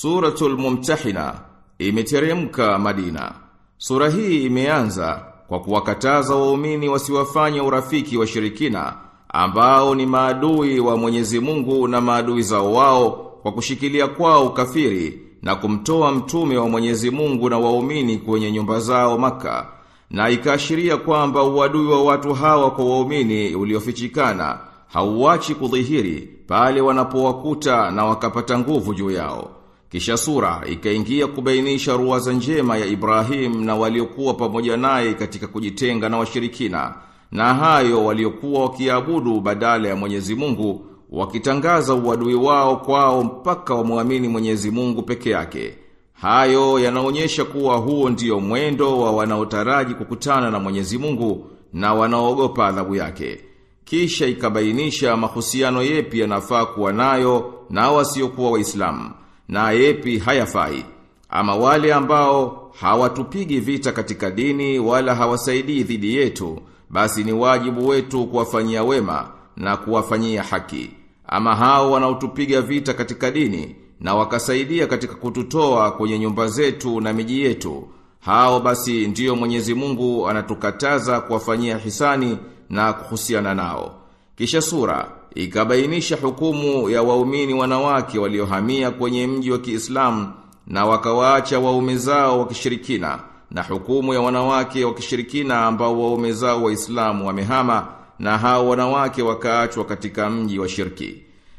Suratul Mumtahina imeteremka Madina. Sura hii imeanza kwa kuwakataza waumini wasiwafanye urafiki wa shirikina ambao ni maadui wa Mwenyezi Mungu na maadui zao wao kwa kushikilia kwao ukafiri na kumtoa mtume wa Mwenyezi Mungu na waumini kwenye nyumba zao Maka, na ikaashiria kwamba uadui wa watu hawa kwa waumini uliofichikana hauachi kudhihiri pale wanapowakuta na wakapata nguvu juu yao. Kisha sura ikaingia kubainisha ruwaza njema ya Ibrahim na waliokuwa pamoja naye katika kujitenga na washirikina, na hayo waliokuwa wakiabudu badala ya Mwenyezi Mungu, wakitangaza uadui wao kwao mpaka wamwamini Mwenyezi Mungu peke yake. Hayo yanaonyesha kuwa huo ndio mwendo wa wanaotaraji kukutana na Mwenyezi Mungu na wanaogopa adhabu yake. Kisha ikabainisha mahusiano yepi yanafaa kuwa nayo na wasiokuwa Waislamu na yepi hayafai. Ama wale ambao hawatupigi vita katika dini wala hawasaidii dhidi yetu, basi ni wajibu wetu kuwafanyia wema na kuwafanyia haki. Ama hao wanaotupiga vita katika dini na wakasaidia katika kututoa kwenye nyumba zetu na miji yetu, hao basi ndiyo Mwenyezi Mungu anatukataza kuwafanyia hisani na kuhusiana nao. Kisha sura ikabainisha hukumu ya waumini wanawake waliohamia kwenye mji wa Kiislamu na wakawaacha waume zao wa kishirikina, na hukumu ya wanawake wa kishirikina ambao waume zao Waislamu wamehama na hao wanawake wakaachwa katika mji wa shirki.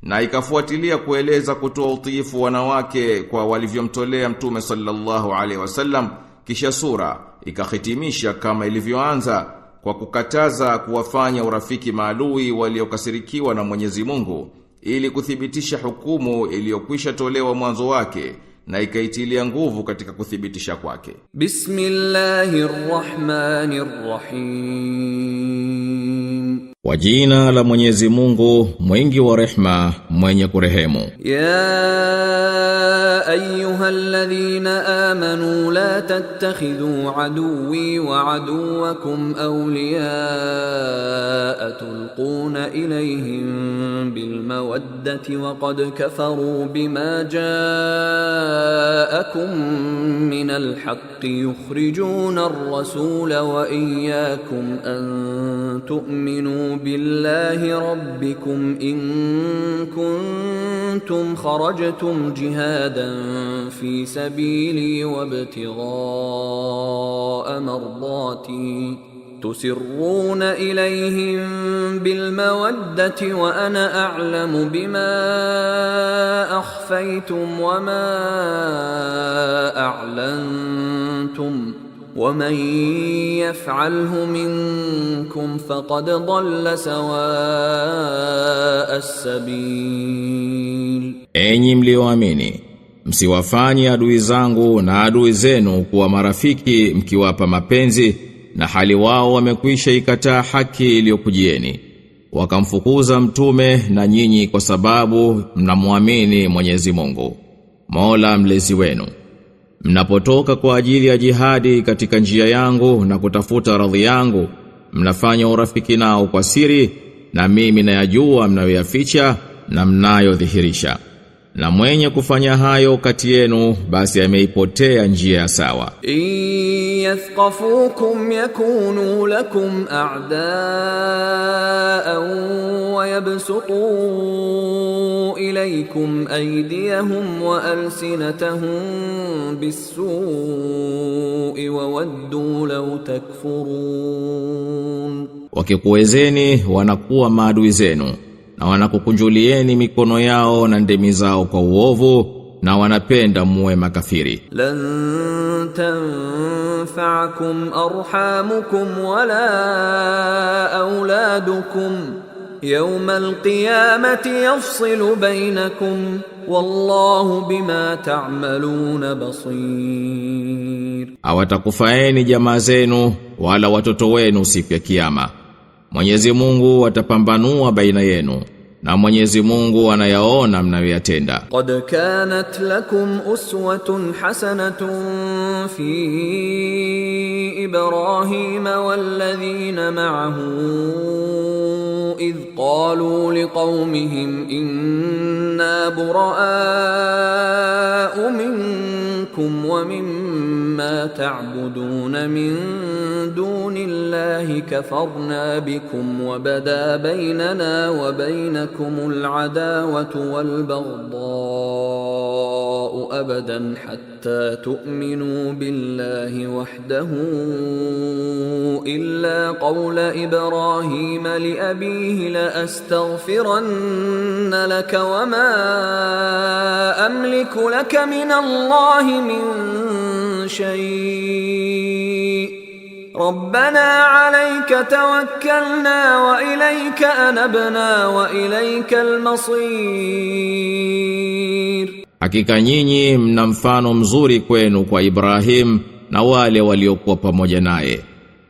Na ikafuatilia kueleza kutoa utiifu wanawake kwa walivyomtolea Mtume sallallahu alaihi wasallam. Kisha sura ikahitimisha kama ilivyoanza kwa kukataza kuwafanya urafiki maadui waliokasirikiwa na Mwenyezi Mungu, ili kuthibitisha hukumu iliyokwisha tolewa mwanzo wake na ikaitilia nguvu katika kuthibitisha kwake. Bismillahirrahmanirrahim. Kwa jina la Mwenyezi Mungu mwingi wa rehma mwenye kurehemu. Ya ayyuhalladhina amanu la tattakhidhu aduwwi wa aduwwakum awliyaa tulquna ilayhim bil mawaddati wa qad kafaru bima ja'akum min al haqqi yukhrijuna ar-rasula wa iyyakum an tu'minu billahi rabbikum in kuntum kharajtum jihadan fi sabili wabtigha'a mardati tusirruna ilayhim bil mawaddati wa ana a'lamu bima akhfaytum wa ma a'lantum وَمَن يَفْعَلْهُ مِنكُمْ فَقَدْ ضَلَّ سَوَاءَ السَّبِيلِ. Enyi mlioamini, msiwafanye adui zangu na adui zenu kuwa marafiki mkiwapa mapenzi, na hali wao wamekwisha ikataa haki iliyokujieni, wakamfukuza mtume na nyinyi kwa sababu mnamwamini Mwenyezi Mungu, Mola mlezi wenu. Mnapotoka kwa ajili ya jihadi katika njia yangu na kutafuta radhi yangu, mnafanya urafiki nao kwa siri, na mimi nayajua mnayoyaficha na mnayodhihirisha. Na mwenye kufanya hayo kati yenu basi ameipotea njia ya sawa. Yathqafukum yakunu lakum a'da'an wa yabsutu ilaykum aydiyahum wa alsinatahum bis-su'i wa waddu law takfurun. Wakikuwezeni wanakuwa maadui zenu, na wanakukunjulieni mikono yao na ndemi zao kwa uovu, na wanapenda muwe makafiri. Lan tanfa'akum arhamukum wala auladukum yawma alqiyamati yafsilu bainakum wallahu bima ta'maluna basir. Hawatakufaeni jamaa zenu wala watoto wenu siku ya kiyama. Mwenyezi Mungu atapambanua baina yenu, na Mwenyezi Mungu anayaona mnayoyatenda. Qad kanat lakum uswatun hasanatun fi Ibrahim walladhina ma'ahu إذ قالوا لقومهم إنا براء منكم ومما تعبدون من دون الله كفرنا بكم وبدا بيننا وبينكم العداوة والبغضاء أبدا حتى تؤمنوا بالله وحده إلا قول إبراهيم لأبيه لأستغفرن لك وما أملك لك من الله من شيء ربنا عليك توكلنا وإليك أنبنا وإليك المصير. Hakika nyinyi mna mfano mzuri kwenu kwa Ibrahim na wale waliokuwa pamoja naye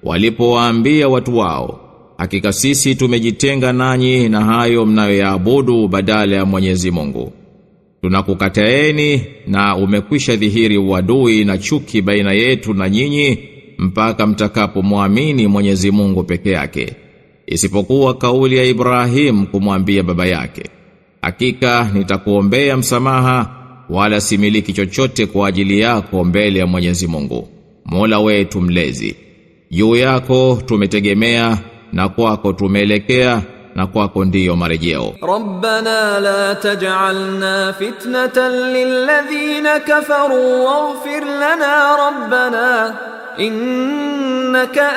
walipowaambia watu wao, hakika sisi tumejitenga nanyi na hayo mnayoyaabudu badala ya Mwenyezi Mungu. Tunakukataeni na umekwisha dhihiri uadui na chuki baina yetu na nyinyi mpaka mtakapomwamini Mwenyezi Mungu peke yake, isipokuwa kauli ya Ibrahim kumwambia baba yake, hakika nitakuombea msamaha wala similiki chochote kwa ajili yako mbele ya Mwenyezi Mungu, Mola wetu mlezi. Juu yako tumetegemea na kwako tumeelekea na kwako ndiyo marejeo. Rabbana la taj'alna fitnatan lilladhina kafaru waghfir lana rabbana innaka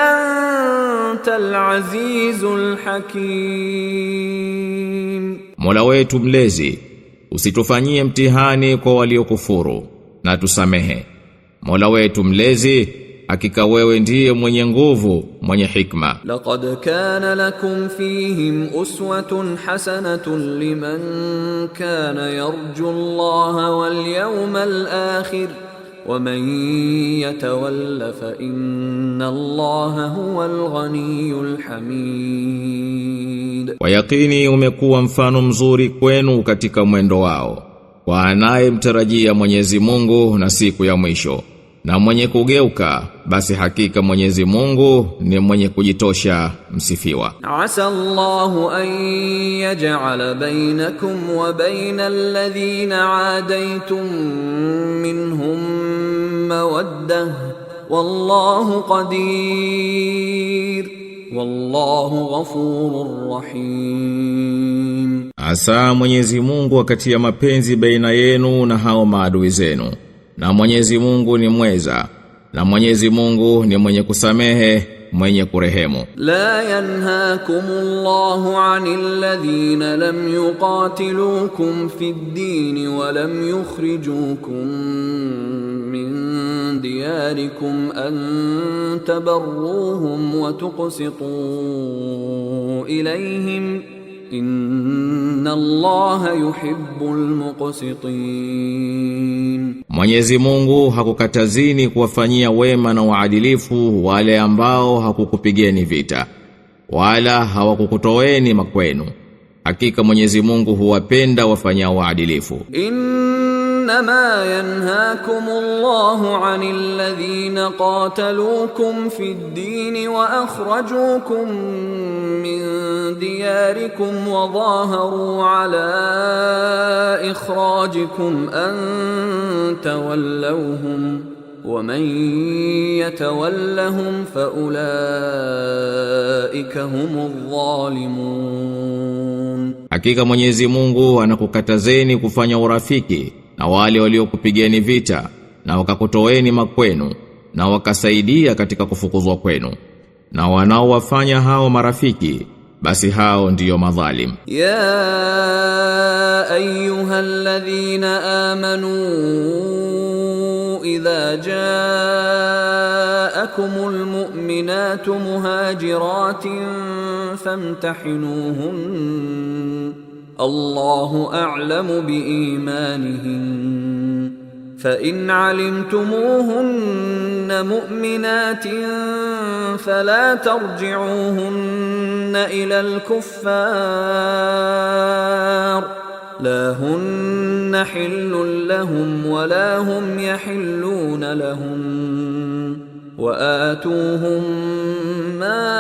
antal azizul hakim. Mola wetu mlezi, usitufanyie mtihani kwa waliokufuru na tusamehe. Mola wetu mlezi, hakika wewe ndiye mwenye nguvu, mwenye hikma. Laqad kana lakum fihim uswatun hasanatun liman kana yarju Allaha wal yawmal akhir wa man yatawalla fa inna Allaha huwal ghaniyyul hamid. Kwa yakini umekuwa mfano mzuri kwenu katika mwendo wao, kwa anayemtarajia Mwenyezi Mungu na siku ya mwisho, na mwenye kugeuka, basi hakika Mwenyezi Mungu ni mwenye kujitosha msifiwa. Asa Allahu an yaj'ala bainakum wa bainal ladhina adaytum minhum mawaddah wallahu qadir wallahu ghafurur rahim. Asa Mwenyezi Mungu akatia mapenzi baina yenu na hao maadui zenu, na Mwenyezi Mungu ni mweza, na Mwenyezi Mungu ni mwenye kusamehe, mwenye kurehemu. La yanhaakumullahu 'anil ladhina lam yuqatilukum fid din wa lam yukhrijukum min diyarikum an tabarruhum wa tuqsitu ilayhim inna Allaha yuhibbul muqsitin. Mwenyezi Mungu hakukatazini kuwafanyia wema na uadilifu wale ambao hakukupigeni vita wala hawakukutoeni makwenu. Hakika Mwenyezi Mungu huwapenda wafanyao uadilifu. إنما ينهاكم الله عن الذين قاتلوكم في الدين وأخرجوكم من دياركم وظاهروا على إخراجكم أن تولوهم ومن يتولهم فأولئك هم الظالمون. Hakika Mwenyezi Mungu anakukatazeni kufanya urafiki na wale waliokupigeni vita na wakakutoeni makwenu na wakasaidia katika kufukuzwa kwenu, na wanaowafanya hao marafiki basi hao ndiyo madhalim. Ya ayyuhalladhina amanu idha ja'akumul mu'minatu muhajiratin famtahinuhun Allahu a'lamu biimanihin فإن علمتموهن مؤمنات فلا ترجعوهن إلى الكفار لا هن حل لهم ولا هم يحلون لهم وآتوهم ما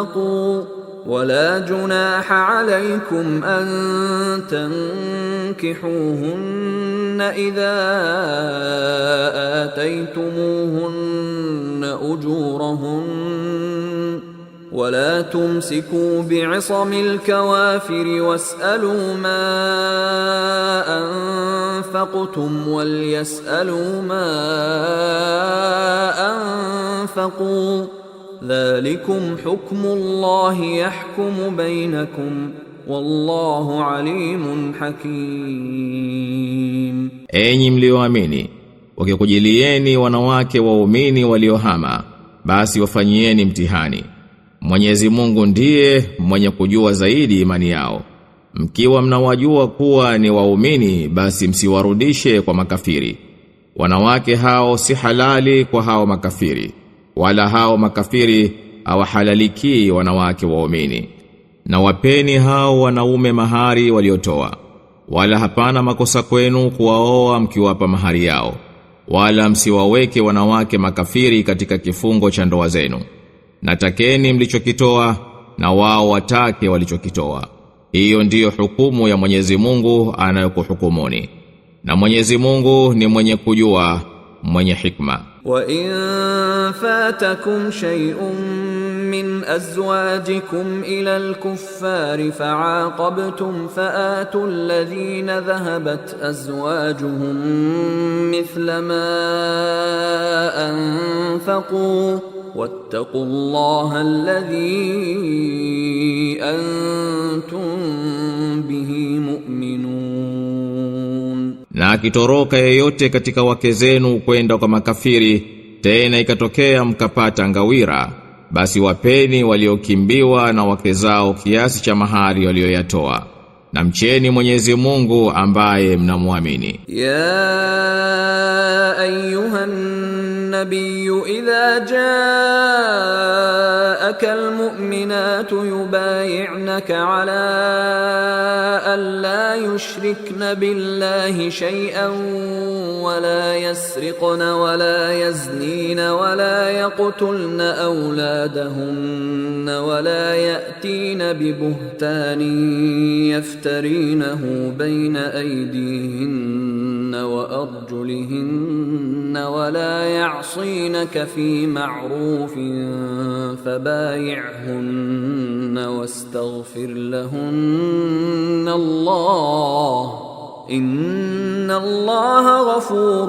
أنفقوا ولا جناح عليكم أن تنكحوهن إذا آتيتموهن أجورهن ولا تمسكوا بعصم الكوافر واسألوا ما أنفقتم وليسألوا ما أنفقوا ذلكم حكم الله يحكم بينكم والله عليم حكيم. Enyi mlioamini, wakikujilieni wanawake waumini waliohama, basi wafanyieni mtihani. Mwenyezi Mungu ndiye mwenye kujua zaidi imani yao. Mkiwa mnawajua kuwa ni waumini, basi msiwarudishe kwa makafiri. Wanawake hao si halali kwa hao makafiri, wala hao makafiri hawahalaliki wanawake waumini. Na wapeni hao wanaume mahari waliotoa. Wala hapana makosa kwenu kuwaoa mkiwapa mahari yao. Wala msiwaweke wanawake makafiri katika kifungo cha ndoa zenu. Natakeni mlichokitoa na wao watake walichokitoa. Hiyo ndiyo hukumu ya Mwenyezi Mungu anayokuhukumuni. Na Mwenyezi Mungu ni mwenye kujua, mwenye hikma. Wa in fatakum shay'un min azwajikum ila al-kuffari fa'aqabtum fa'atu alladhina dhahabat azwajuhum mithla ma anfaqu wattaqullaha alladhi antum bihi mu'minun. Na akitoroka yeyote katika wake zenu kwenda kwa makafiri, tena ikatokea mkapata ngawira, basi wapeni waliokimbiwa na wake zao kiasi cha mahari walioyatoa. Na mcheni Mwenyezi Mungu ambaye mnamuamini. Ya ayyuhan nabiyyu idha jaaka almu'minatu yubay'naka ala an la yushrikna billahi shay'an wa la yasriqna wa la yaznina wa la yaqtulna awladahunna wa la ya'tina bibuhtanin يفترينه بين أيديهن وأرجلهن ولا يعصينك في معروف فبايعهن واستغفر لهن الله إن الله غفور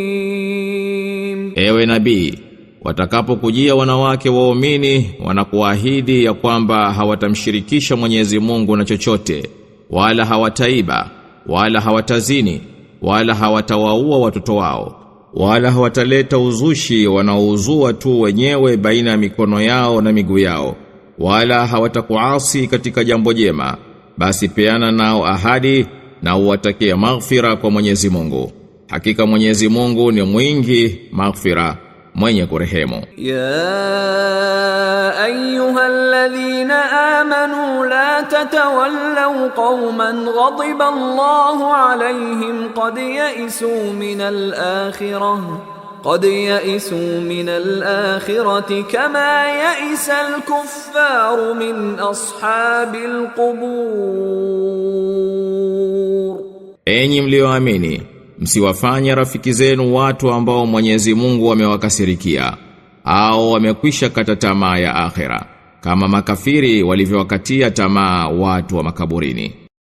رحيم. Ewe nabii, watakapokujia wanawake waumini wanakuahidi ya kwamba hawatamshirikisha Mwenyezi Mungu na chochote, wala hawataiba, wala hawatazini, wala hawatawaua watoto wao, wala hawataleta uzushi wanaouzua tu wenyewe baina ya mikono yao na miguu yao, wala hawatakuasi katika jambo jema, basi peana nao ahadi na uwatakie maghfira kwa Mwenyezi Mungu. Hakika Mwenyezi Mungu ni mwingi maghfira, mwenye kurehemu. Ya ayyuhalladhina amanu la tatawallaw qauman ghadiba Allahu alayhim qad ya'isu min al-akhirati kama ya'isa al-kuffaru min ashabil qubur. Enyi mlioamini, msiwafanye rafiki zenu watu ambao Mwenyezi Mungu amewakasirikia au wamekwisha kata tamaa ya akhera, kama makafiri walivyowakatia tamaa watu wa makaburini.